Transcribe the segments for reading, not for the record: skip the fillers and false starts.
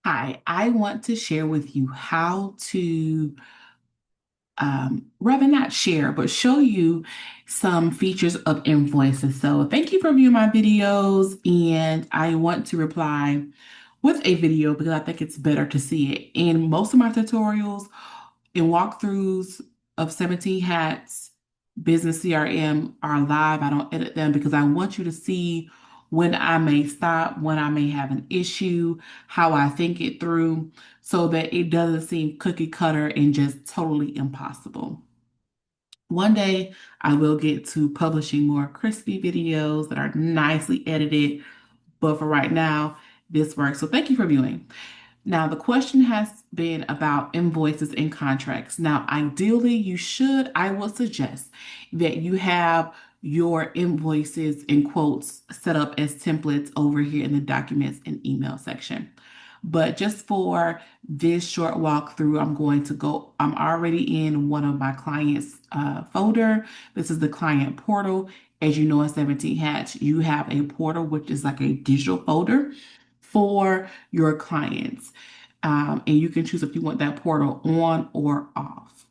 Hi, I want to share with you how to, rather not share, but show you some features of invoices. So thank you for viewing my videos, and I want to reply with a video because I think it's better to see it. In most of my tutorials and walkthroughs of 17 Hats Business CRM are live. I don't edit them because I want you to see when I may stop, when I may have an issue, how I think it through, so that it doesn't seem cookie cutter and just totally impossible. One day I will get to publishing more crispy videos that are nicely edited, but for right now, this works. So thank you for viewing. Now, the question has been about invoices and contracts. Now, ideally, I would suggest that you have your invoices in quotes set up as templates over here in the documents and email section. But just for this short walkthrough, I'm already in one of my clients' folder. This is the client portal. As you know, in 17 Hats, you have a portal, which is like a digital folder for your clients. And you can choose if you want that portal on or off.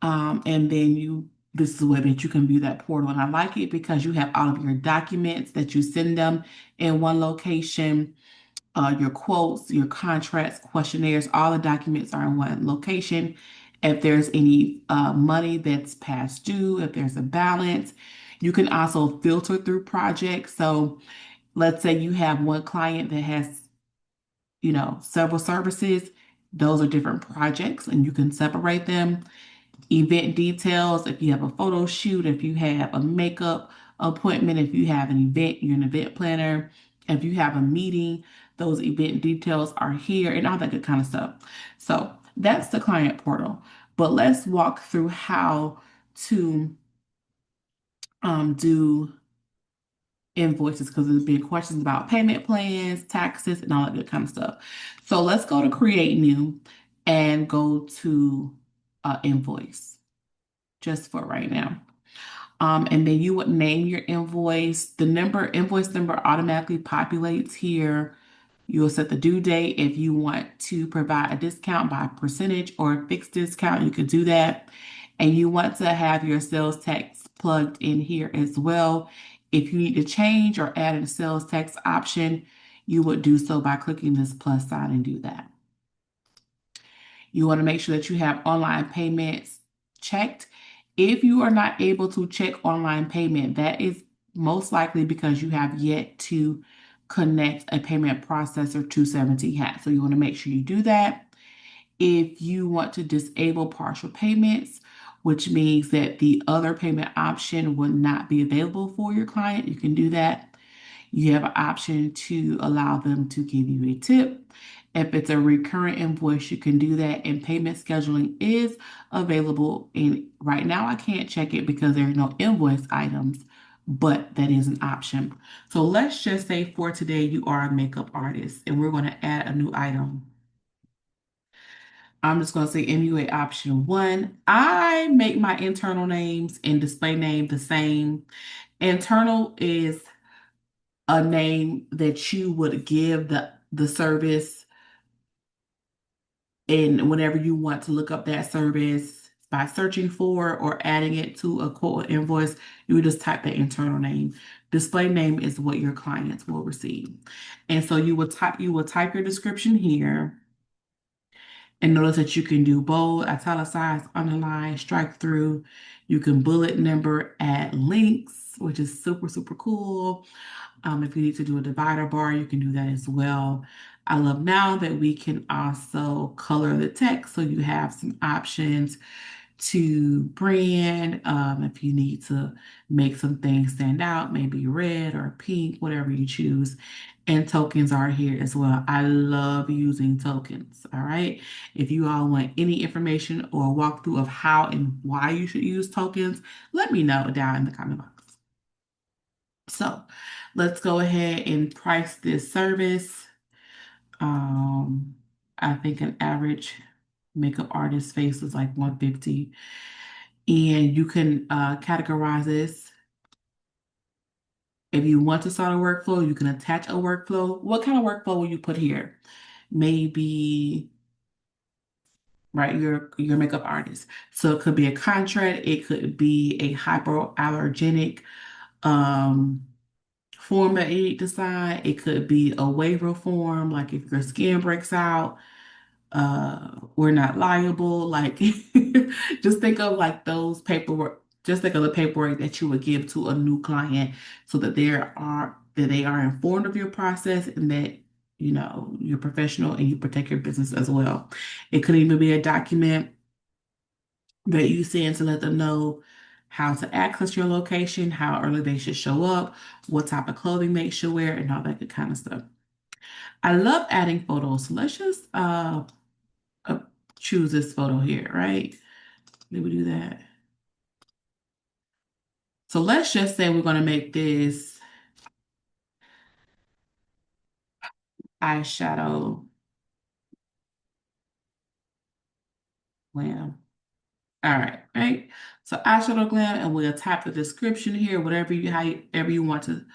And then this is the way that you can view that portal. And I like it because you have all of your documents that you send them in one location, your quotes, your contracts, questionnaires, all the documents are in one location. If there's any money that's past due, if there's a balance, you can also filter through projects. So let's say you have one client that has several services. Those are different projects and you can separate them. Event details, if you have a photo shoot, if you have a makeup appointment, if you have an event, you're an event planner, if you have a meeting, those event details are here and all that good kind of stuff. So that's the client portal. But let's walk through how to do invoices because there's been questions about payment plans, taxes, and all that good kind of stuff. So let's go to create new and go to invoice just for right now. And then you would name your invoice. Invoice number automatically populates here. You'll set the due date. If you want to provide a discount by percentage or a fixed discount, you could do that. And you want to have your sales tax plugged in here as well. If you need to change or add a sales tax option, you would do so by clicking this plus sign and do that. You want to make sure that you have online payments checked. If you are not able to check online payment, that is most likely because you have yet to connect a payment processor to 17 Hats. So you want to make sure you do that. If you want to disable partial payments, which means that the other payment option would not be available for your client, you can do that. You have an option to allow them to give you a tip. If it's a recurring invoice, you can do that. And payment scheduling is available. And right now, I can't check it because there are no invoice items, but that is an option. So let's just say for today, you are a makeup artist and we're going to add a new item. I'm just going to say MUA option one. I make my internal names and display name the same. Internal is a name that you would give the service, and whenever you want to look up that service by searching for or adding it to a quote or invoice, you would just type the internal name. Display name is what your clients will receive. And so you will type your description here. And notice that you can do bold, italicize, underline, strike through. You can bullet number, add links, which is super, super cool. If you need to do a divider bar, you can do that as well. I love now that we can also color the text, so you have some options to brand. If you need to make some things stand out, maybe red or pink, whatever you choose. And tokens are here as well. I love using tokens. All right. If you all want any information or a walkthrough of how and why you should use tokens, let me know down in the comment box. So let's go ahead and price this service. Um, I think an average makeup artist face is like 150. And you can categorize this If you want to start a workflow, you can attach a workflow. What kind of workflow will you put here? Maybe, right, your makeup artist. So it could be a contract, it could be a hypoallergenic um form that you need to sign. It could be a waiver form, like if your skin breaks out, we're not liable. Like just think of like those paperwork, just think of the paperwork that you would give to a new client so that they are informed of your process and that you're professional and you protect your business as well. It could even be a document that you send to let them know how to access your location, how early they should show up, what type of clothing they should wear, and all that good kind of stuff. I love adding photos. So let's just uh, choose this photo here, right? Let me do that. So let's just say we're going to make this eyeshadow glam. All right, right? So eyeshadow glam, and we'll tap the description here, however you want to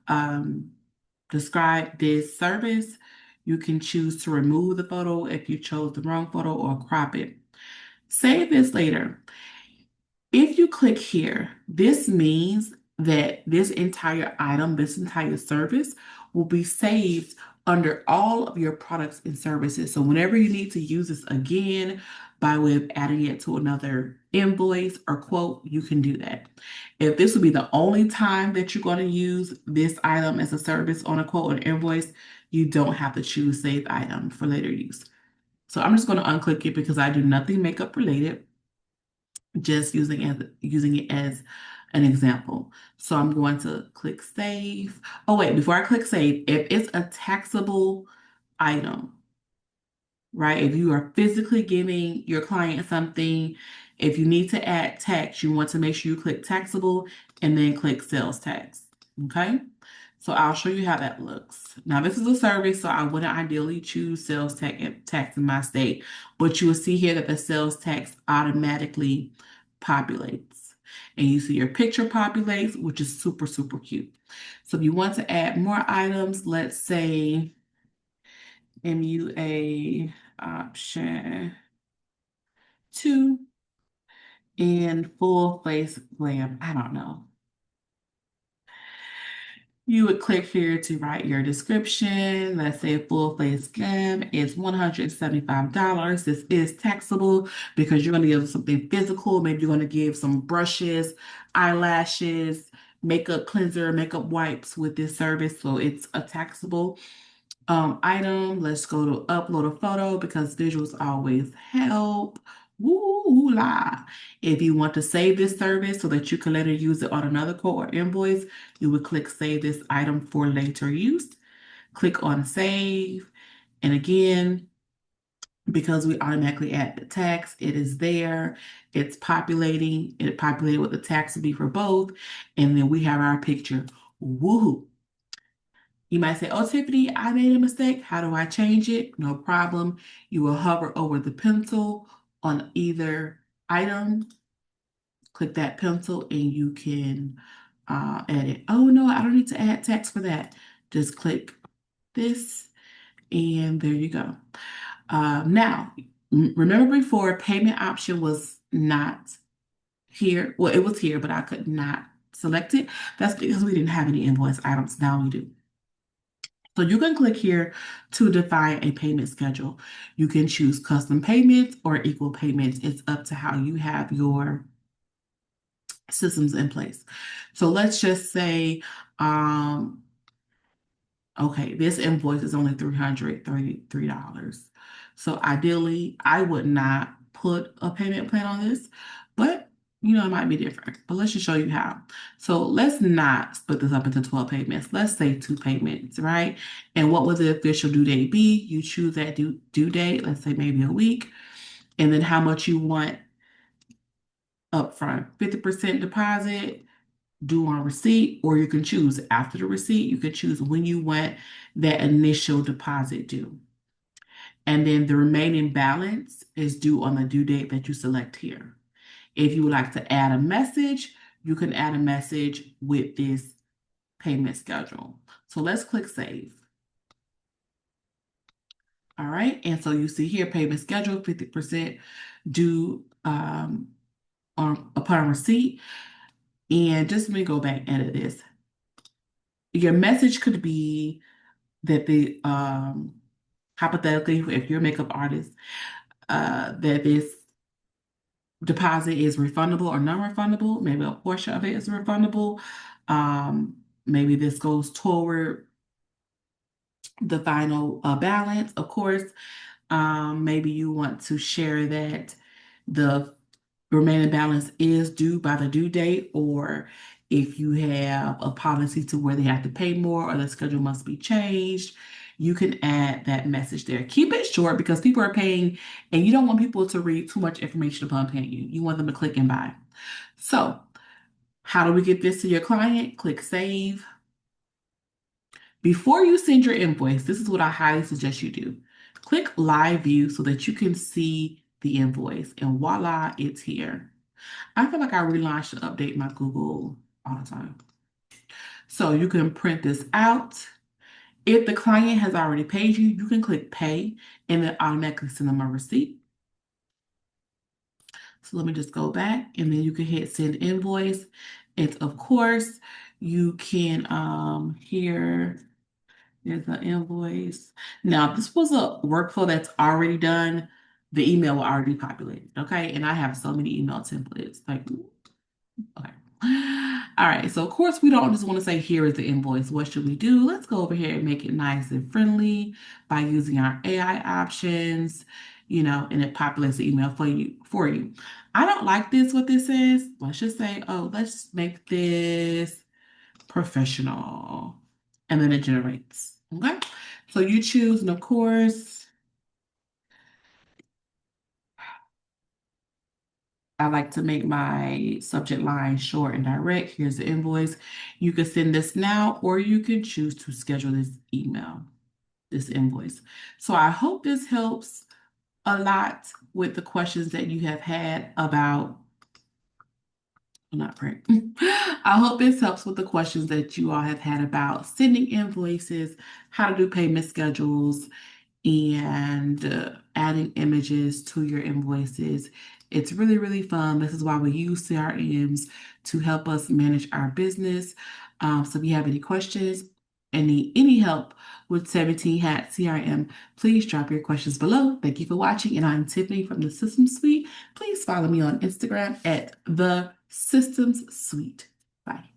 um, describe this service. You can choose to remove the photo if you chose the wrong photo or crop it. Save this later. If you click here, this means that this entire item, this entire service will be saved under all of your products and services. So whenever you need to use this again by way of adding it to another invoice or quote, you can do that. If this will be the only time that you're going to use this item as a service on a quote or invoice, you don't have to choose save item for later use. So I'm just going to unclick it because I do nothing makeup related, just using it as an example. So I'm going to click save. Oh wait, before I click save, if it's a taxable item, right? If you are physically giving your client something, if you need to add tax, you want to make sure you click taxable and then click sales tax. Okay. So I'll show you how that looks. Now this is a service, so I wouldn't ideally choose sales tax in my state, but you will see here that the sales tax automatically populates. And you see your picture populates, which is super, super cute. So if you want to add more items, let's say MUA option 2 and full face glam. I don't know. You would click here to write your description. Let's say full face glam is $175. This is taxable because you're going to give something physical. Maybe you're going to give some brushes, eyelashes, makeup cleanser, makeup wipes with this service. So it's a taxable item. Let's go to upload a photo because visuals always help. Woo la. If you want to save this service so that you can later use it on another quote or invoice, you would click save this item for later use. Click on save. And again, because we automatically add the tax, it is there. It's populating. It populated what the tax will be for both. And then we have our picture. Woohoo. You might say, oh, Tiffany, I made a mistake. How do I change it? No problem. You will hover over the pencil on either item, click that pencil, and you can edit. Oh, no, I don't need to add text for that. Just click this, and there you go. Now, remember before payment option was not here. Well, it was here, but I could not select it. That's because we didn't have any invoice items. Now we do. So you can click here to define a payment schedule. You can choose custom payments or equal payments. It's up to how you have your systems in place. So let's just say, okay, this invoice is only $333. So ideally, I would not put a payment plan on this, but it might be different. But let's just show you how. So let's not split this up into 12 payments. Let's say 2 payments, right? And what would the official due date be? You choose that due date, let's say maybe a week, and then how much you want upfront. 50% deposit, due on receipt, or you can choose after the receipt. You can choose when you want that initial deposit due. And then the remaining balance is due on the due date that you select here. If you would like to add a message, you can add a message with this payment schedule. So let's click save. All right, and so you see here payment schedule 50% due upon receipt. And just let me go back and edit this. Your message could be that the hypothetically, if you're a makeup artist, that this deposit is refundable or non-refundable. Maybe a portion of it is refundable. Maybe this goes toward the final balance. Of course, maybe you want to share that the remaining balance is due by the due date, or if you have a policy to where they have to pay more or the schedule must be changed, you can add that message there. Keep it short because people are paying and you don't want people to read too much information upon paying you. You want them to click and buy. So, how do we get this to your client? Click save. Before you send your invoice, this is what I highly suggest you do. Click live view so that you can see the invoice, and voila, it's here. I feel like I relaunch to update my Google all the time. So you can print this out. If the client has already paid you, you can click pay and then automatically send them a receipt. So let me just go back and then you can hit send invoice. And of course, you can here, there's an invoice. Now, if this was a workflow that's already done, the email will already populate. Okay. And I have so many email templates. Like, okay. All right. So, of course, we don't just want to say, here is the invoice. What should we do? Let's go over here and make it nice and friendly by using our AI options, and it populates the email for you. I don't like this, what this says. Let's just say, oh, let's make this professional. And then it generates. Okay. So you choose, and of course, I like to make my subject line short and direct. Here's the invoice. You can send this now, or you can choose to schedule this invoice. So I hope this helps a lot with the questions that you have had about, not print. I hope this helps with the questions that you all have had about sending invoices, how to do payment schedules, and adding images to your invoices. It's really, really fun. This is why we use CRMs to help us manage our business. So if you have any questions and need any help with 17 Hat CRM, please drop your questions below. Thank you for watching, and I'm Tiffany from the Systems Suite. Please follow me on Instagram at the Systems Suite. Bye.